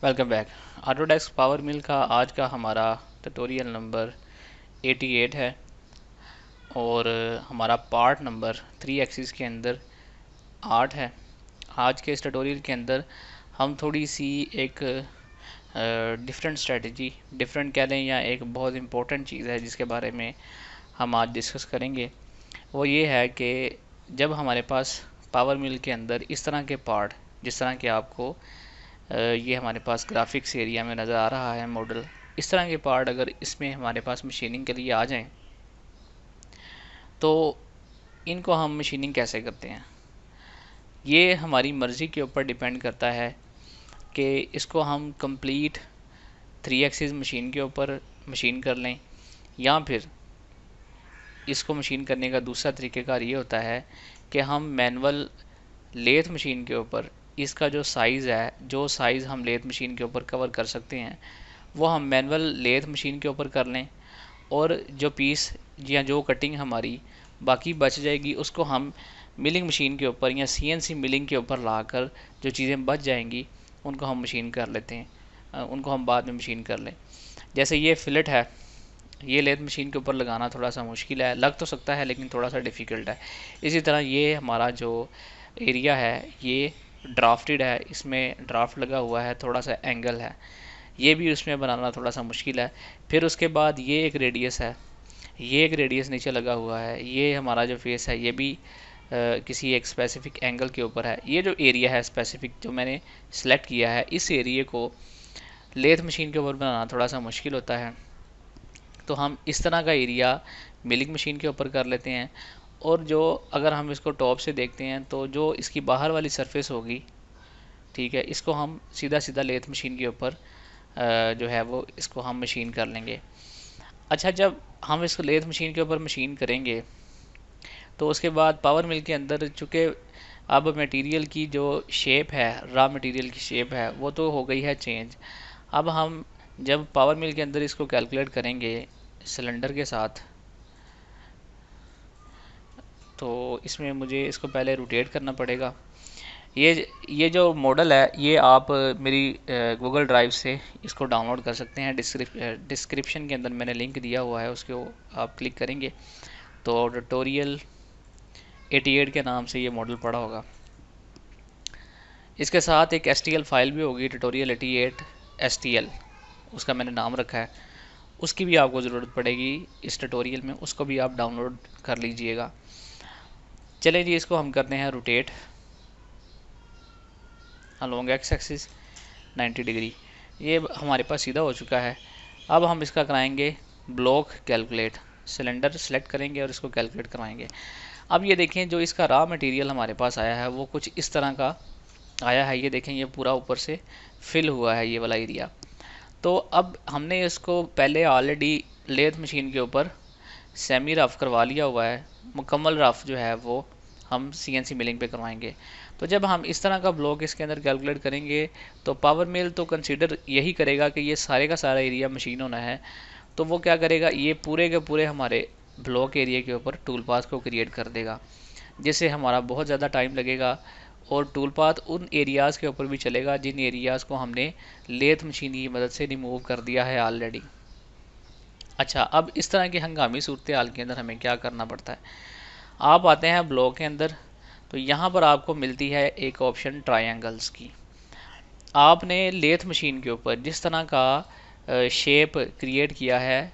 Welcome back. Autodesk power मिल का आज का हमारा ट्यूटोरियल नंबर 88 है और हमारा पार्ट नंबर 3 एक्सिस के अंदर 8 है। आज के इस ट्यूटोरियल के अंदर हम थोड़ी सी एक डिफरेंट स्ट्रेटजी, डिफरेंट कह लें या एक बहुत इम्पोर्टेंट चीज़ है जिसके बारे में हम आज डिस्कस करेंगे। वो ये है कि जब हमारे पास पावर मिल के अंदर इस तरह के पार्ट, जिस तरह के आपको ये हमारे पास ग्राफिक्स एरिया में नज़र आ रहा है मॉडल, इस तरह के पार्ट अगर इसमें हमारे पास मशीनिंग के लिए आ जाएं तो इनको हम मशीनिंग कैसे करते हैं, ये हमारी मर्ज़ी के ऊपर डिपेंड करता है कि इसको हम कंप्लीट 3 एक्सिस मशीन के ऊपर मशीन कर लें या फिर इसको मशीन करने का दूसरा तरीक़ेकार ये होता है कि हम मैनुअल लेथ मशीन के ऊपर इसका जो साइज़ है, जो साइज़ हम लेथ मशीन के ऊपर कवर कर सकते हैं वो हम मैनुअल लेथ मशीन के ऊपर कर लें और जो पीस या जो कटिंग हमारी बाकी बच जाएगी उसको हम मिलिंग मशीन के ऊपर या सीएनसी मिलिंग के ऊपर लाकर जो चीज़ें बच जाएंगी उनको हम मशीन कर लेते हैं, उनको हम बाद में मशीन कर लें। जैसे ये फिलेट है, ये लेथ मशीन के ऊपर लगाना थोड़ा सा मुश्किल है, लग तो सकता है लेकिन थोड़ा सा डिफ़िकल्ट है। इसी तरह ये हमारा जो एरिया है ये ड्राफ्टेड है, इसमें ड्राफ्ट लगा हुआ है, थोड़ा सा एंगल है, ये भी उसमें बनाना थोड़ा सा मुश्किल है। फिर उसके बाद ये एक रेडियस है, ये एक रेडियस नीचे लगा हुआ है, ये हमारा जो फेस है ये भी किसी एक स्पेसिफिक एंगल के ऊपर है। ये जो एरिया है स्पेसिफिक जो मैंने सेलेक्ट किया है, इस एरिए को लेथ मशीन के ऊपर बनाना थोड़ा सा मुश्किल होता है, तो हम इस तरह का एरिया मिलिंग मशीन के ऊपर कर लेते हैं। और जो अगर हम इसको टॉप से देखते हैं तो जो इसकी बाहर वाली सरफेस होगी, ठीक है, इसको हम सीधा सीधा लेथ मशीन के ऊपर जो है वो इसको हम मशीन कर लेंगे। अच्छा, जब हम इसको लेथ मशीन के ऊपर मशीन करेंगे तो उसके बाद पावर मिल के अंदर चूँकि अब मटेरियल की जो शेप है, रॉ मटेरियल की शेप है वो तो हो गई है चेंज। अब हम जब पावर मिल के अंदर इसको कैलकुलेट करेंगे सिलेंडर के साथ, तो इसमें मुझे इसको पहले रोटेट करना पड़ेगा। ये जो मॉडल है ये आप मेरी गूगल ड्राइव से इसको डाउनलोड कर सकते हैं। डिस्क्रिप्शन के अंदर मैंने लिंक दिया हुआ है, उसको आप क्लिक करेंगे तो ट्यूटोरियल 88 के नाम से ये मॉडल पड़ा होगा। इसके साथ एक STL फाइल भी होगी, ट्यूटोरियल 88 STL, उसका मैंने नाम रखा है। उसकी भी आपको ज़रूरत पड़ेगी इस ट्यूटोरियल में, उसको भी आप डाउनलोड कर लीजिएगा। चलें जी, इसको हम करते हैं rotate along x axis 90 degree. ये हमारे पास सीधा हो चुका है। अब हम इसका कराएंगे ब्लॉक कैलकुलेट, सिलेंडर सेलेक्ट करेंगे और इसको कैलकुलेट करवाएंगे। अब ये देखें जो इसका रॉ मटेरियल हमारे पास आया है वो कुछ इस तरह का आया है। ये देखें ये पूरा ऊपर से फिल हुआ है ये वाला एरिया। तो अब हमने इसको पहले ऑलरेडी लेथ मशीन के ऊपर सेमी रफ करवा लिया हुआ है, मुकम्मल रफ जो है वो हम CNC मिलिंग पे करवाएंगे। तो जब हम इस तरह का ब्लॉक इसके अंदर कैलकुलेट करेंगे तो पावर मिल तो कंसीडर यही करेगा कि ये सारे का सारा एरिया मशीन होना है। तो वो क्या करेगा, ये पूरे के पूरे हमारे ब्लॉक एरिया के ऊपर टूल पाथ को क्रिएट कर देगा, जिससे हमारा बहुत ज़्यादा टाइम लगेगा और टूल पाथ उन एरियाज़ के ऊपर भी चलेगा जिन एरियाज़ को हमने लेथ मशीन की मदद से रिमूव कर दिया है ऑलरेडी। अच्छा, अब इस तरह की हंगामी सूरत हाल के अंदर हमें क्या करना पड़ता है। आप आते हैं ब्लॉक के अंदर, तो यहाँ पर आपको मिलती है एक ऑप्शन ट्रायंगल्स की। आपने लेथ मशीन के ऊपर जिस तरह का शेप क्रिएट किया है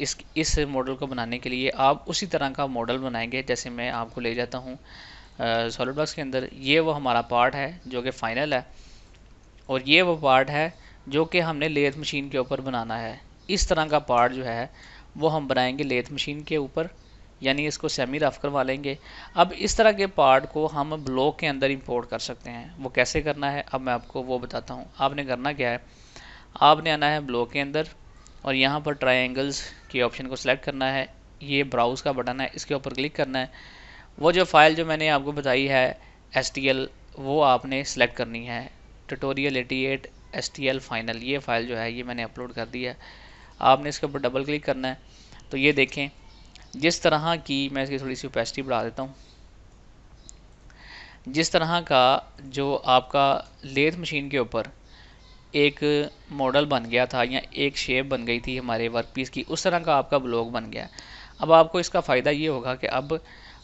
इस मॉडल को बनाने के लिए, आप उसी तरह का मॉडल बनाएंगे। जैसे मैं आपको ले जाता हूँ सॉलिड वर्क्स के अंदर, ये वो हमारा पार्ट है जो कि फाइनल है और ये वो पार्ट है जो कि हमने लेथ मशीन के ऊपर बनाना है। इस तरह का पार्ट जो है वो हम बनाएंगे लेथ मशीन के ऊपर, यानी इसको सेमी रफ करवा लेंगे। अब इस तरह के पार्ट को हम ब्लॉक के अंदर इंपोर्ट कर सकते हैं। वो कैसे करना है अब मैं आपको वो बताता हूँ। आपने करना क्या है, आपने आना है ब्लॉक के अंदर और यहाँ पर ट्रायंगल्स के ऑप्शन को सिलेक्ट करना है। ये ब्राउज़ का बटन है, इसके ऊपर क्लिक करना है। वो जो फाइल जो मैंने आपको बताई है STL, वो आपने सेलेक्ट करनी है, ट्यूटोरियल 88 STL फाइनल। ये फ़ाइल जो है ये मैंने अपलोड कर दी है, आपने इसके ऊपर डबल क्लिक करना है। तो ये देखें जिस तरह की, मैं इसकी थोड़ी सी ओपेसिटी बढ़ा देता हूँ, जिस तरह का जो आपका लेथ मशीन के ऊपर एक मॉडल बन गया था या एक शेप बन गई थी हमारे वर्कपीस की, उस तरह का आपका ब्लॉक बन गया। अब आपको इसका फ़ायदा ये होगा कि अब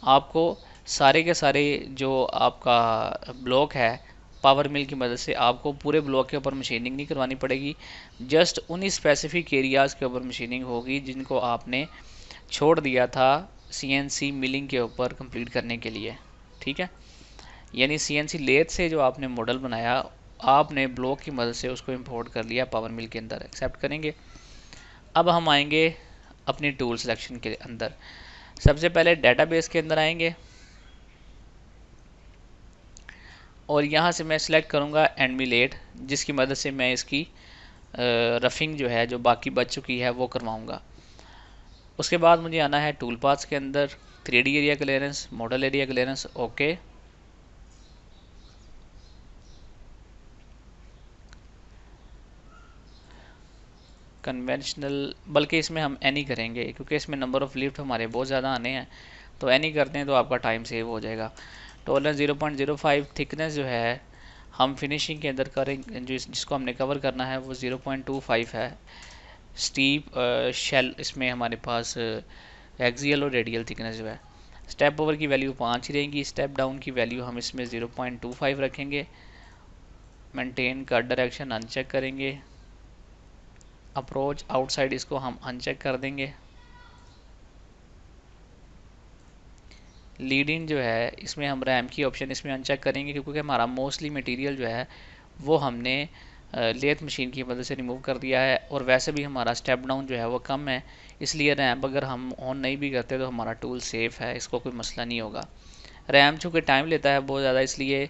आपको सारे के सारे जो आपका ब्लॉक है पावर मिल की मदद से आपको पूरे ब्लॉक के ऊपर मशीनिंग नहीं करवानी पड़ेगी, जस्ट उन्हीं स्पेसिफिक एरियाज़ के ऊपर मशीनिंग होगी जिनको आपने छोड़ दिया था सीएनसी मिलिंग के ऊपर कंप्लीट करने के लिए। ठीक है, यानी सीएनसी लेथ से जो आपने मॉडल बनाया आपने ब्लॉक की मदद से उसको इंपोर्ट कर लिया पावर मिल के अंदर, एक्सेप्ट करेंगे। अब हम आएंगे अपनी टूल सिलेक्शन के अंदर। सबसे पहले डेटाबेस के अंदर आएंगे और यहाँ से मैं सिलेक्ट करूँगा एनमिलेट, जिसकी मदद से मैं इसकी रफिंग जो है जो बाकी बच चुकी है वो करवाऊँगा। उसके बाद मुझे आना है टूल पाथ्स के अंदर, 3D area clearance, model area clearance, okay. Conventional, बल्कि इसमें हम एनी करेंगे क्योंकि इसमें नंबर ऑफ़ लिफ्ट हमारे बहुत ज़्यादा आने हैं, तो एनी करते हैं तो आपका टाइम सेव हो जाएगा। टॉलरेंस 0.05, थिकनेस जो है हम फिनिशिंग के अंदर करेंगे, जिसको हमने कवर करना है वो 0.25 है। स्टीप शेल इसमें हमारे पास एक्सियल और रेडियल थिकनेस जो है। स्टेप ओवर की वैल्यू 5 ही रहेगी, स्टेप डाउन की वैल्यू हम इसमें 0.25 रखेंगे। मेंटेन कट डायरेक्शन अनचेक करेंगे। अप्रोच आउटसाइड इसको हम अनचेक कर देंगे। लीड इन जो है इसमें हम रैम की ऑप्शन इसमें अनचेक करेंगे क्योंकि हमारा मोस्टली मटेरियल जो है वो हमने लेथ मशीन की मदद से रिमूव कर दिया है और वैसे भी हमारा स्टेप डाउन जो है वो कम है, इसलिए रैम अगर हम ऑन नहीं भी करते तो हमारा टूल सेफ़ है, इसको कोई मसला नहीं होगा। रैम चूँकि टाइम लेता है बहुत ज़्यादा, इसलिए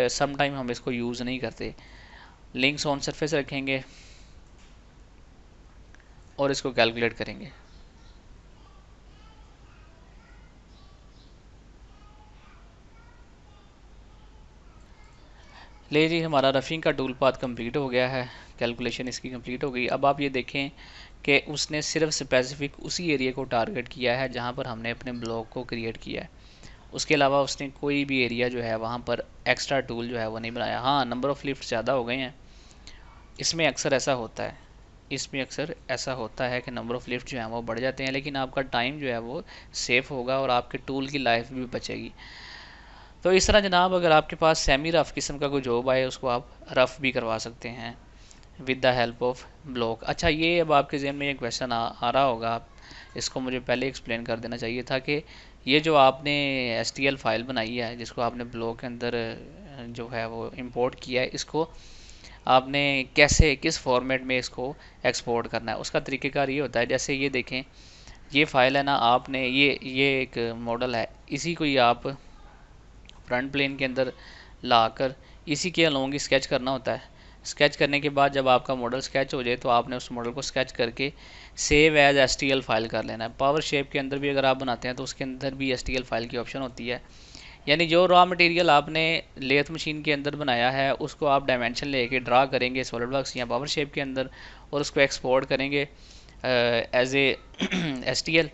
सम टाइम हम इसको यूज़ नहीं करते। लिंक्स ऑन सरफेस रखेंगे और इसको कैलकुलेट करेंगे। ले जी, हमारा रफिंग का टूल पाथ कंप्लीट हो गया है, कैलकुलेशन इसकी कंप्लीट हो गई। अब आप ये देखें कि उसने सिर्फ स्पेसिफिक उसी एरिया को टारगेट किया है जहाँ पर हमने अपने ब्लॉक को क्रिएट किया है, उसके अलावा उसने कोई भी एरिया जो है वहाँ पर एक्स्ट्रा टूल जो है वो नहीं बनाया। हाँ, नंबर ऑफ़ लिफ्ट ज़्यादा हो गए हैं, इसमें अक्सर ऐसा होता है, इसमें अक्सर ऐसा होता है कि नंबर ऑफ़ लिफ्ट जो है वो बढ़ जाते हैं, लेकिन आपका टाइम जो है वो सेफ़ होगा और आपके टूल की लाइफ भी बचेगी। तो इस तरह जनाब, अगर आपके पास सेमी रफ़ किस्म का कोई जॉब आए उसको आप रफ़ भी करवा सकते हैं with the help of block. अच्छा, ये अब आपके जहन में एक क्वेश्चन आ रहा होगा, आप इसको मुझे पहले एक्सप्लेन कर देना चाहिए था कि ये जो आपने STL फाइल बनाई है जिसको आपने ब्लॉक के अंदर जो है वो इंपोर्ट किया है, इसको आपने कैसे किस फॉर्मेट में इसको एक्सपोर्ट करना है। उसका तरीक़ेकार ये होता है, जैसे ये देखें ये फ़ाइल है ना, आपने ये एक मॉडल है, इसी को ही आप फ्रंट प्लेन के अंदर लाकर इसी के अलोंग ही स्केच करना होता है। स्केच करने के बाद जब आपका मॉडल स्केच हो जाए तो आपने उस मॉडल को स्केच करके सेव एज STL फाइल कर लेना है। पावर शेप के अंदर भी अगर आप बनाते हैं तो उसके अंदर भी STL फाइल की ऑप्शन होती है, यानी जो रॉ मटेरियल आपने लेथ मशीन के अंदर बनाया है उसको आप डायमेंशन लेके ड्रा करेंगे सॉलिड वर्क्स या पावर शेप के अंदर और उसको एक्सपोर्ट करेंगे एज ए STL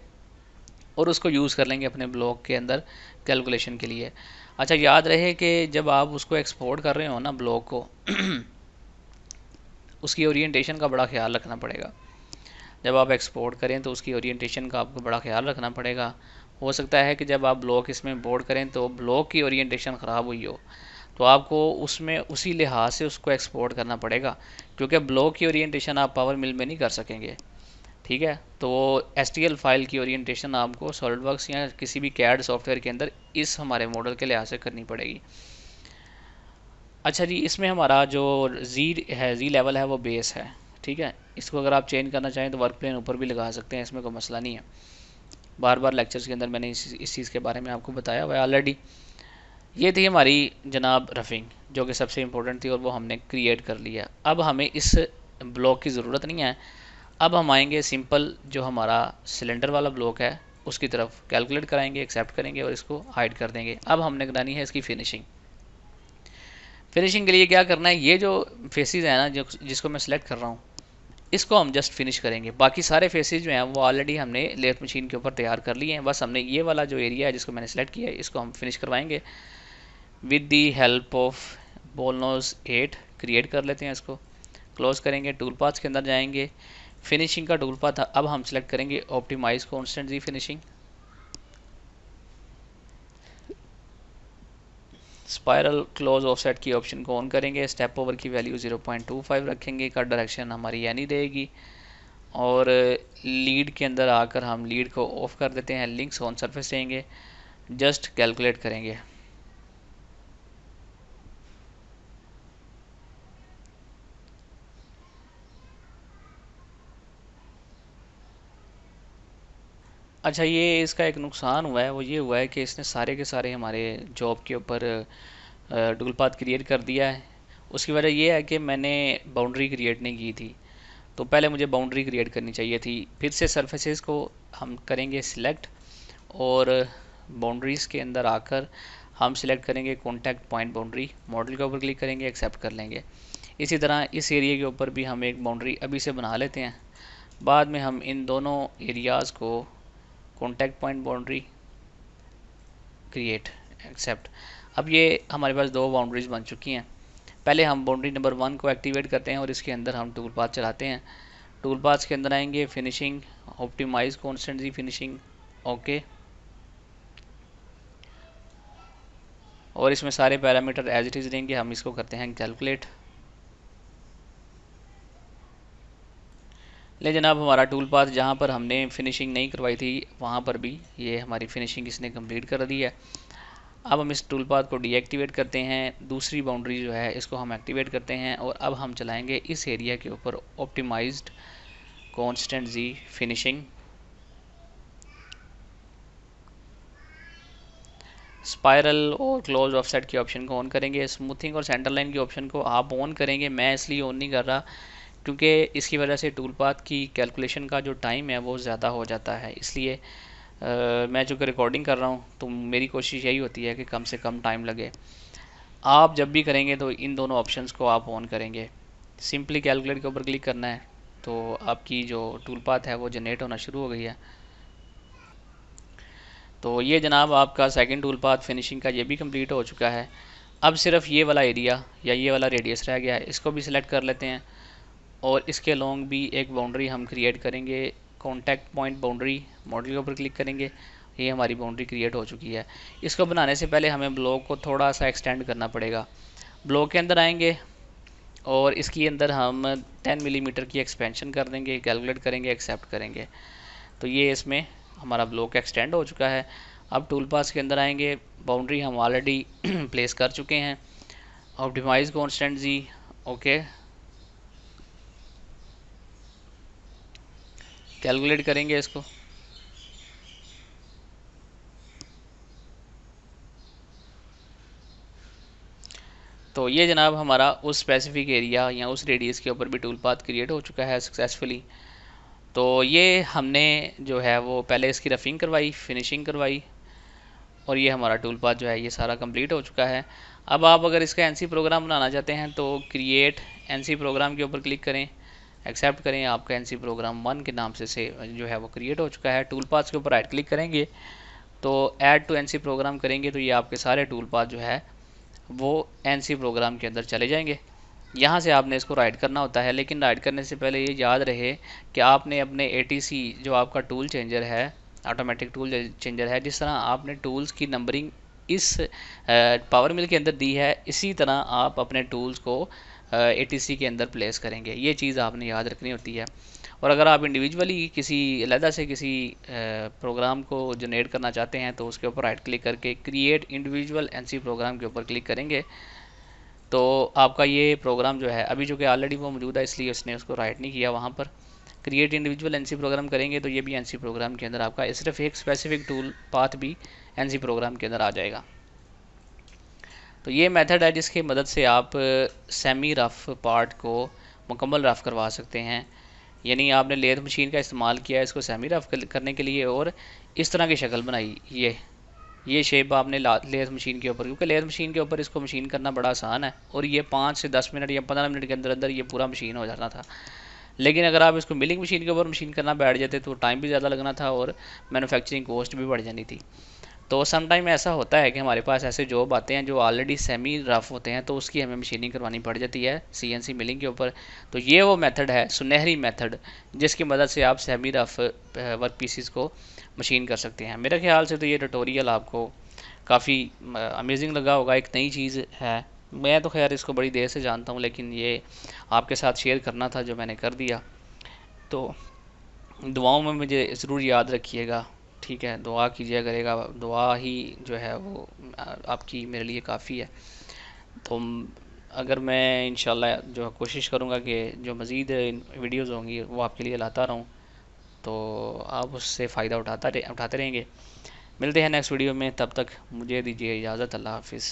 और उसको यूज़ कर लेंगे अपने ब्लॉक के अंदर कैलकुलेशन के लिए। अच्छा, याद रहे कि जब आप उसको एक्सपोर्ट कर रहे हो ना ब्लॉक को उसकी ओरिएंटेशन का बड़ा ख्याल रखना पड़ेगा। जब आप एक्सपोर्ट करें तो उसकी ओरिएंटेशन का आपको बड़ा ख्याल रखना पड़ेगा। हो सकता है कि जब आप ब्लॉक इसमें इंपोर्ट करें तो ब्लॉक की ओरिएंटेशन ख़राब हुई हो, तो आपको उसमें उसी लिहाज से उसको एक्सपोर्ट करना पड़ेगा, क्योंकि ब्लॉक की ओरिएंटेशन आप पावर मिल में नहीं कर सकेंगे। ठीक है, तो STL फाइल की ओरिएंटेशन आपको सॉलिडवर्क्स या किसी भी CAD सॉफ्टवेयर के अंदर इस हमारे मॉडल के लिहाज से करनी पड़ेगी। अच्छा जी, इसमें हमारा जो जी लेवल है वो बेस है। ठीक है, इसको अगर आप चेंज करना चाहें तो वर्क प्लेन ऊपर भी लगा सकते हैं, इसमें कोई मसला नहीं है। बार बार लेक्चर्स के अंदर मैंने इस चीज़ के बारे में आपको बताया हुआ है ऑलरेडी। ये थी हमारी जनाब रफिंग, जो कि सबसे इम्पोर्टेंट थी और वो हमने क्रिएट कर लिया। अब हमें इस ब्लॉक की ज़रूरत नहीं है। अब हम आएंगे सिंपल जो हमारा सिलेंडर वाला ब्लॉक है उसकी तरफ, कैलकुलेट कराएंगे, एक्सेप्ट करेंगे और इसको हाइड कर देंगे। अब हमने करानी है इसकी फिनिशिंग। फिनिशिंग के लिए क्या करना है, ये जो फेसेस है ना जिसको मैं सिलेक्ट कर रहा हूँ इसको हम जस्ट फिनिश करेंगे। बाकी सारे फेसेस जो हैं वो ऑलरेडी हमने लेथ मशीन के ऊपर तैयार कर लिए हैं, बस हमने ये वाला जो एरिया है जिसको मैंने सेलेक्ट किया है इसको हम फिनिश करवाएंगे with the help of ball nose 8। Create कर लेते हैं इसको। क्लोज करेंगे, टूल पाथ्स के अंदर जाएंगे, फिनिशिंग का टूल पाथ अब हम सिलेक्ट करेंगे optimise constant Z finishing. Spiral close offset की ऑप्शन को ऑन करेंगे, स्टेप ओवर की वैल्यू 0.25 रखेंगे, कट डायरेक्शन हमारी यानी रहेगी, और लीड के अंदर आकर हम लीड को ऑफ कर देते हैं, लिंक्स ऑन सरफेस देंगे, जस्ट कैलकुलेट करेंगे। अच्छा, ये इसका एक नुकसान हुआ है, वो ये हुआ है कि इसने सारे के सारे हमारे जॉब के ऊपर टूल पाथ क्रिएट कर दिया है। उसकी वजह ये है कि मैंने बाउंड्री क्रिएट नहीं की थी, तो पहले मुझे बाउंड्री क्रिएट करनी चाहिए थी। फिर से सरफेसेस को हम करेंगे सिलेक्ट, और बाउंड्रीज़ के अंदर आकर हम सिलेक्ट करेंगे कॉन्टैक्ट पॉइंट बाउंड्री, मॉडल के ऊपर क्लिक करेंगे, एक्सेप्ट कर लेंगे। इसी तरह इस एरिया के ऊपर भी हम एक बाउंड्री अभी से बना लेते हैं, बाद में हम इन दोनों एरियाज़ को contact point boundary create except. अब ये हमारे पास दो बाउंड्रीज बन चुकी हैं। पहले हम बाउंड्री नंबर 1 को एक्टिवेट करते हैं और इसके अंदर हम टूल पाथ चलाते हैं। टूल पाथ्स के अंदर आएंगे, फिनिशिंग, ऑप्टिमाइज कॉन्स्टेंट जी फिनिशिंग, ओके, और इसमें सारे पैरामीटर एज इट इज़ देंगे। हम इसको करते हैं कैलकुलेट। ले जनाब, हमारा टूल पाथ जहाँ पर हमने फिनिशिंग नहीं करवाई थी वहाँ पर भी ये हमारी फिनिशिंग इसने कंप्लीट कर दी है। अब हम इस टूल पाथ को डीएक्टिवेट करते हैं, दूसरी बाउंड्री जो है इसको हम एक्टिवेट करते हैं, और अब हम चलाएंगे इस एरिया के ऊपर optimised constant Z finishing. Spiral और क्लोज ऑफसेट की ऑप्शन को ऑन करेंगे, स्मूथिंग और सेंटर लाइन की ऑप्शन को आप ऑन करेंगे। मैं इसलिए ऑन नहीं कर रहा क्योंकि इसकी वजह से टूल पाथ की कैलकुलेशन का जो टाइम है वो ज़्यादा हो जाता है, इसलिए मैं चूँकि रिकॉर्डिंग कर रहा हूँ तो मेरी कोशिश यही होती है कि कम से कम टाइम लगे। आप जब भी करेंगे तो इन दोनों ऑप्शंस को आप ऑन करेंगे। सिंपली कैलकुलेट के ऊपर क्लिक करना है तो आपकी जो टूल पाथ है वो जनरेट होना शुरू हो गई है। तो ये जनाब आपका सेकंड टूल पाथ फिनिशिंग का ये भी कंप्लीट हो चुका है। अब सिर्फ ये वाला एरिया या ये वाला रेडियस रह गया है, इसको भी सिलेक्ट कर लेते हैं, और इसके लॉन्ग भी एक बाउंड्री हम क्रिएट करेंगे, कॉन्टैक्ट पॉइंट बाउंड्री, मॉडल के ऊपर क्लिक करेंगे। ये हमारी बाउंड्री क्रिएट हो चुकी है। इसको बनाने से पहले हमें ब्लॉक को थोड़ा सा एक्सटेंड करना पड़ेगा। ब्लॉक के अंदर आएंगे और इसके अंदर हम 10 मिलीमीटर की एक्सपेंशन कर देंगे, कैलकुलेट करेंगे, एक्सेप्ट करेंगे। तो ये इसमें हमारा ब्लॉक एक्सटेंड हो चुका है। अब टूल पास के अंदर आएंगे, बाउंड्री हम ऑलरेडी प्लेस कर चुके हैं, optimise constant Z, okay, calculate करेंगे इसको। तो ये जनाब हमारा उस स्पेसिफिक एरिया या उस रेडियस के ऊपर भी टूल पाथ क्रिएट हो चुका है सक्सेसफुली। तो ये हमने जो है वो पहले इसकी रफिंग करवाई, फिनिशिंग करवाई, और ये हमारा टूल पाथ जो है ये सारा कंप्लीट हो चुका है। अब आप अगर इसका एनसी प्रोग्राम बनाना चाहते हैं तो क्रिएट एनसी प्रोग्राम के ऊपर क्लिक करें, एक्सेप्ट करें, आपका एनसी प्रोग्राम 1 के नाम से जो है वो क्रिएट हो चुका है। टूल पाथ्स के ऊपर राइट क्लिक करेंगे तो ऐड टू एनसी प्रोग्राम करेंगे तो ये आपके सारे टूल पाथ जो है वो एनसी प्रोग्राम के अंदर चले जाएंगे। यहाँ से आपने इसको राइट करना होता है, लेकिन राइट करने से पहले ये याद रहे कि आपने अपने ATC जो आपका टूल चेंजर है, ऑटोमेटिक टूल चेंजर है, जिस तरह आपने टूल्स की नंबरिंग इस पावर मिल के अंदर दी है, इसी तरह आप अपने टूल्स को ATC के अंदर प्लेस करेंगे। ये चीज़ आपने याद रखनी होती है। और अगर आप इंडिविजुअली किसी अलहदा से किसी प्रोग्राम को जनरेट करना चाहते हैं तो उसके ऊपर राइट क्लिक करके क्रिएट इंडिविजुअल एनसी प्रोग्राम के ऊपर क्लिक करेंगे तो आपका ये प्रोग्राम जो है अभी जो कि ऑलरेडी वो मौजूद है इसलिए उसने उसको राइट नहीं किया, वहाँ पर क्रिएट इंडिविजुअल एनसी प्रोग्राम करेंगे तो ये भी एनसी प्रोग्राम के अंदर आपका सिर्फ एक स्पेसिफिक टूल पाथ भी एनसी प्रोग्राम के अंदर आ जाएगा। तो ये मेथड है जिसकी मदद से आप सेमी रफ पार्ट को मुकम्मल रफ करवा सकते हैं। यानी आपने लेथ मशीन का इस्तेमाल किया है इसको सेमी रफ करने के लिए, और इस तरह की शक्ल बनाई, ये शेप आपने लेथ मशीन के ऊपर, क्योंकि लेथ मशीन के ऊपर इसको मशीन करना बड़ा आसान है और ये 5 से 10 मिनट या 15 मिनट के अंदर अंदर ये पूरा मशीन हो जाना था। लेकिन अगर आप इसको मिलिंग मशीन के ऊपर मशीन करना बैठ जाते तो टाइम भी ज़्यादा लगना था और मैन्युफैक्चरिंग कॉस्ट भी बढ़ जानी थी। तो सम टाइम ऐसा होता है कि हमारे पास ऐसे जॉब आते हैं जो ऑलरेडी सेमी रफ होते हैं, तो उसकी हमें मशीनिंग करवानी पड़ जाती है सीएनसी मिलिंग के ऊपर। तो ये वो मेथड है, सुनहरी मेथड, जिसकी मदद से आप सेमी रफ वर्क पीसीस को मशीन कर सकते हैं। मेरे ख्याल से तो ये ट्यूटोरियल आपको काफ़ी अमेजिंग लगा होगा, एक नई चीज़ है। मैं तो खैर इसको बड़ी देर से जानता हूँ, लेकिन ये आपके साथ शेयर करना था जो मैंने कर दिया। तो दुआओं में मुझे ज़रूर याद रखिएगा, ठीक है? दुआ कीजिए करेगा, दुआ ही जो है वो आपकी मेरे लिए काफ़ी है। तो अगर मैं इंशाल्लाह जो कोशिश करूँगा कि जो मज़ीद वीडियोज़ होंगी वो आपके लिए लाता रहूँ, तो आप उससे फ़ायदा उठाते रहेंगे। मिलते हैं नेक्स्ट वीडियो में, तब तक मुझे दीजिए इजाज़त। अल्लाह हाफिज़।